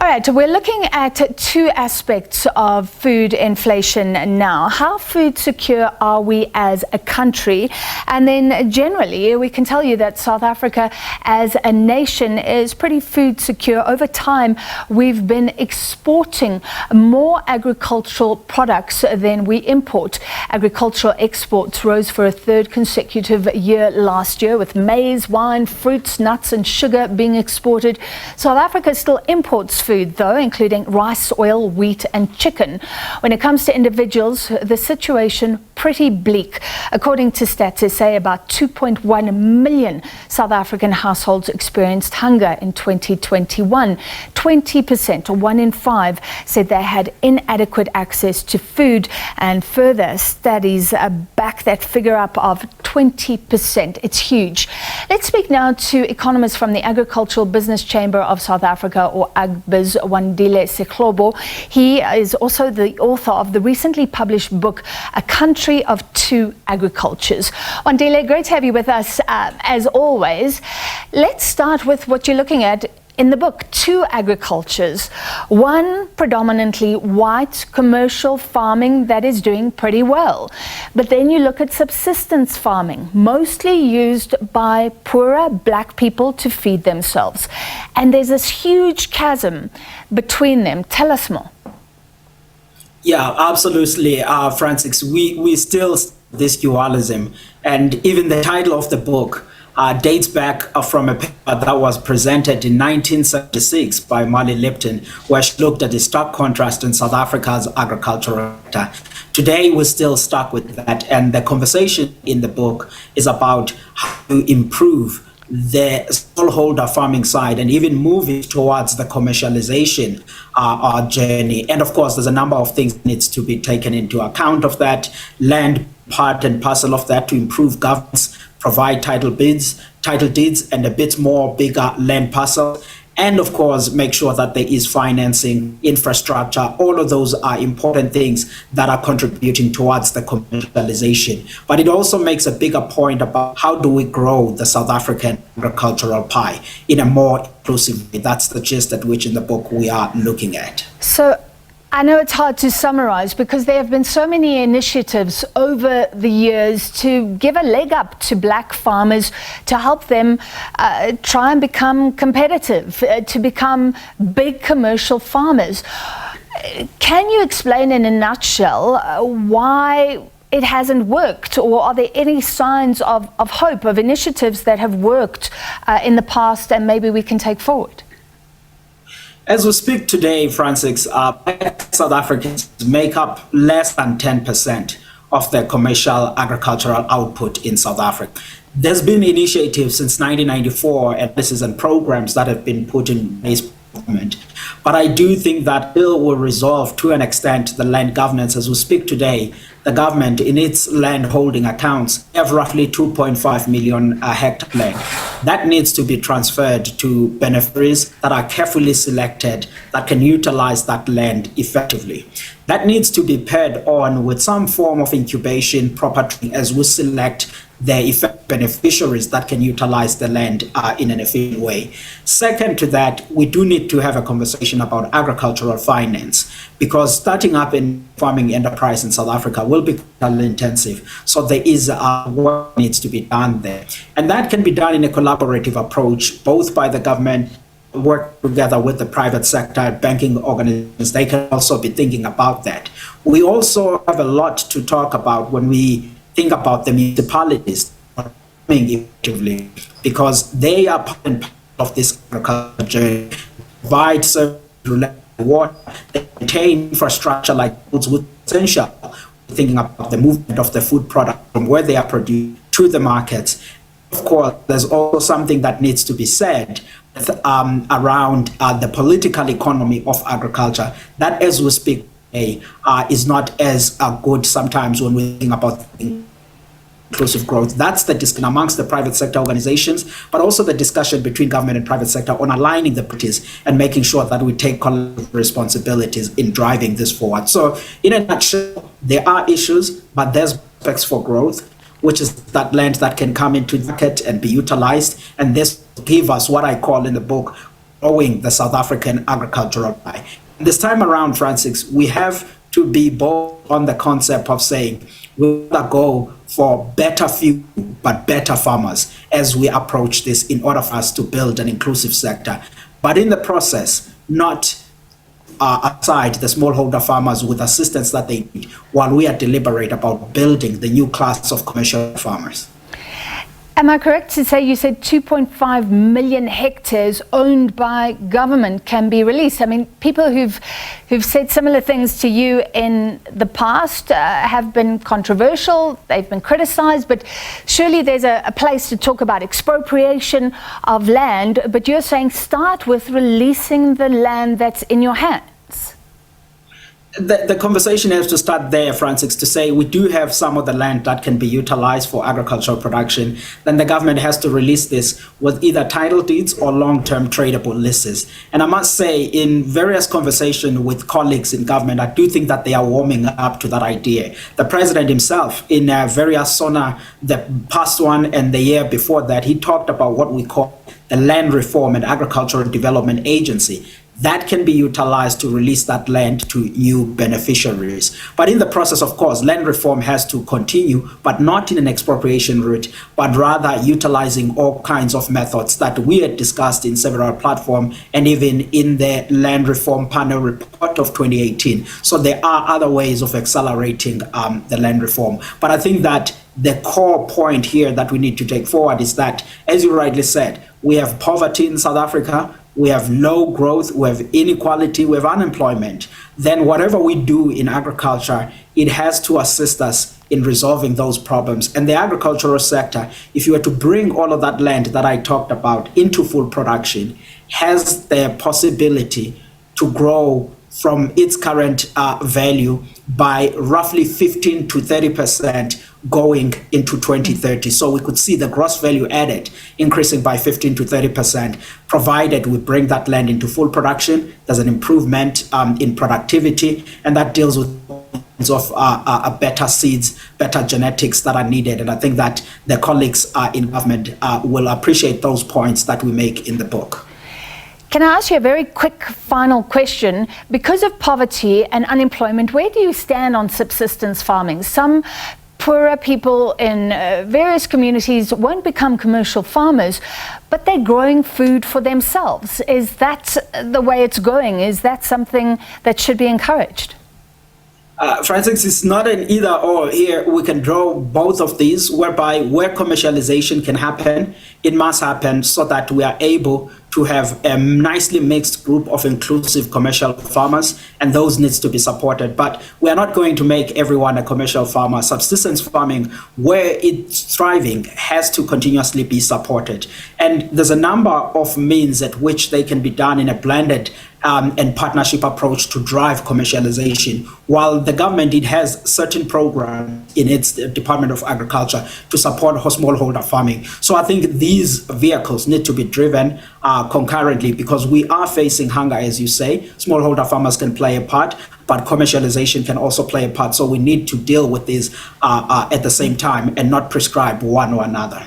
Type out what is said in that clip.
All right, we're looking at two aspects of food inflation now. How food secure are we as a country? And then generally, we can tell you that South Africa as a nation is pretty food secure. Over time, we've been exporting more agricultural products than we import. Agricultural exports rose for a third consecutive year last year, with maize, wine, fruits, nuts and sugar being exported. South Africa still imports food, though, including rice, oil, wheat and chicken. When it comes to individuals, the situation pretty bleak. According to Stats SA, about 2.1 million South African households experienced hunger in 2021. 20%, or 1 in 5, said they had inadequate access to food, and further studies back that figure up of 20%. It's huge. Let's speak now to economist from the Agricultural Business Chamber of South Africa, or Agbiz, Wandile Sihlobo. He is also the author of the recently published book, A Country of Two Agricultures. Wandile, great to have you with us as always. Let's start with what you're looking at in the book, two agricultures. One predominantly white commercial farming that is doing pretty well. But then you look at subsistence farming, mostly used by poorer black people to feed themselves. And there's this huge chasm between them. Tell us more. Yeah, absolutely, Francis. We still this dualism, and even the title of the book dates back from a paper that was presented in 1976 by Marley Lipton, where she looked at the stark contrast in South Africa's agricultural sector. Today, we're still stuck with that, and the conversation in the book is about how to improve the smallholder farming side and even moving towards the commercialization journey. And of course, there's a number of things that needs to be taken into account of that. Land, part and parcel of that, to improve governance, provide title deeds, and a bit more bigger land parcel. And of course, make sure that there is financing, infrastructure. All of those are important things that are contributing towards the commercialization. But it also makes a bigger point about how do we grow the South African agricultural pie in a more inclusive way. That's the gist at which in the book we are looking at. So I know it's hard to summarize because there have been so many initiatives over the years to give a leg up to black farmers, to help them try and become competitive, to become big commercial farmers. Can you explain in a nutshell why it hasn't worked, or are there any signs of hope, of initiatives that have worked in the past and maybe we can take forward? As we speak today, Francis, South Africans make up less than 10% of the commercial agricultural output in South Africa. There's been initiatives since 1994, and this is in programs that have been put in place by government. But I do think that bill will resolve to an extent the land governance. As we speak today, the government in its land holding accounts have roughly 2.5 million hectare land. That needs to be transferred to beneficiaries that are carefully selected that can utilize that land effectively. That needs to be paired on with some form of incubation property as we select the beneficiaries that can utilize the land in an efficient way. Second to that, we do need to have a conversation about agricultural finance, because starting up in farming enterprise in South Africa will be capital intensive. So there is work needs to be done there. And that can be done in a collaborative approach, both by the government, work together with the private sector, banking organizations. They can also be thinking about that. We also have a lot to talk about when we think about the municipalities effectively, because they are part and parcel of this agriculture journey, provide service, water, they maintain infrastructure like foods with essential, thinking about the movement of the food product from where they are produced to the markets. Of course, there's also something that needs to be said around the political economy of agriculture that, as we speak today, is not as good sometimes when we think about inclusive growth. That's the discussion amongst the private sector organizations, but also the discussion between government and private sector on aligning the priorities and making sure that we take collective responsibilities in driving this forward. So in a nutshell, there are issues, but there's prospects for growth, which is that land that can come into the market and be utilized. And this give us what I call in the book growing the South African agricultural pie. This time around, Francis, we have to be bold on the concept of saying we'll go for better food but better farmers as we approach this in order for us to build an inclusive sector. But in the process, not aside the smallholder farmers with assistance that they need while we are deliberate about building the new class of commercial farmers. Am I correct to say you said 2.5 million hectares owned by government can be released? I mean, people who've said similar things to you in the past have been controversial, they've been criticized, but surely there's a place to talk about expropriation of land, but you're saying start with releasing the land that's in your hands. The conversation has to start there, Francis, to say we do have some of the land that can be utilized for agricultural production. Then the government has to release this with either title deeds or long-term tradable leases. And I must say, in various conversations with colleagues in government, I do think that they are warming up to that idea. The president himself, in various SONA, the past one and the year before that, he talked about what we call the Land Reform and Agricultural Development Agency. That can be utilized to release that land to new beneficiaries. But in the process, of course, land reform has to continue, but not in an expropriation route, but rather utilizing all kinds of methods that we had discussed in several platforms and even in the Land Reform Panel report of 2018. So there are other ways of accelerating the land reform. But I think that the core point here that we need to take forward is that, as you rightly said, we have poverty in South Africa, we have low growth, we have inequality, we have unemployment. Then whatever we do in agriculture, it has to assist us in resolving those problems. And the agricultural sector, if you were to bring all of that land that I talked about into full production, has the possibility to grow from its current value by roughly 15 to 30% going into 2030. So we could see the gross value added increasing by 15 to 30%, provided we bring that land into full production. There's an improvement in productivity, and that deals with better seeds, better genetics that are needed. And I think that the colleagues in government will appreciate those points that we make in the book. Can I ask you a very quick final question? Because of poverty and unemployment, where do you stand on subsistence farming? Some poorer people in various communities won't become commercial farmers, but they're growing food for themselves. Is that the way it's going? Is that something that should be encouraged? Francis, it's not an either or here. We can draw both of these, whereby where commercialization can happen, it must happen so that we are able to have a nicely mixed group of inclusive commercial farmers, and those needs to be supported. But we are not going to make everyone a commercial farmer. Subsistence farming, where it's thriving, has to continuously be supported. And there's a number of means at which they can be done in a blended and partnership approach to drive commercialization. While the government, it has certain programs in its Department of Agriculture to support smallholder farming. So I think these vehicles need to be driven concurrently, because we are facing hunger, as you say. Smallholder farmers can play a part, but commercialization can also play a part. So we need to deal with these at the same time and not prescribe one or another.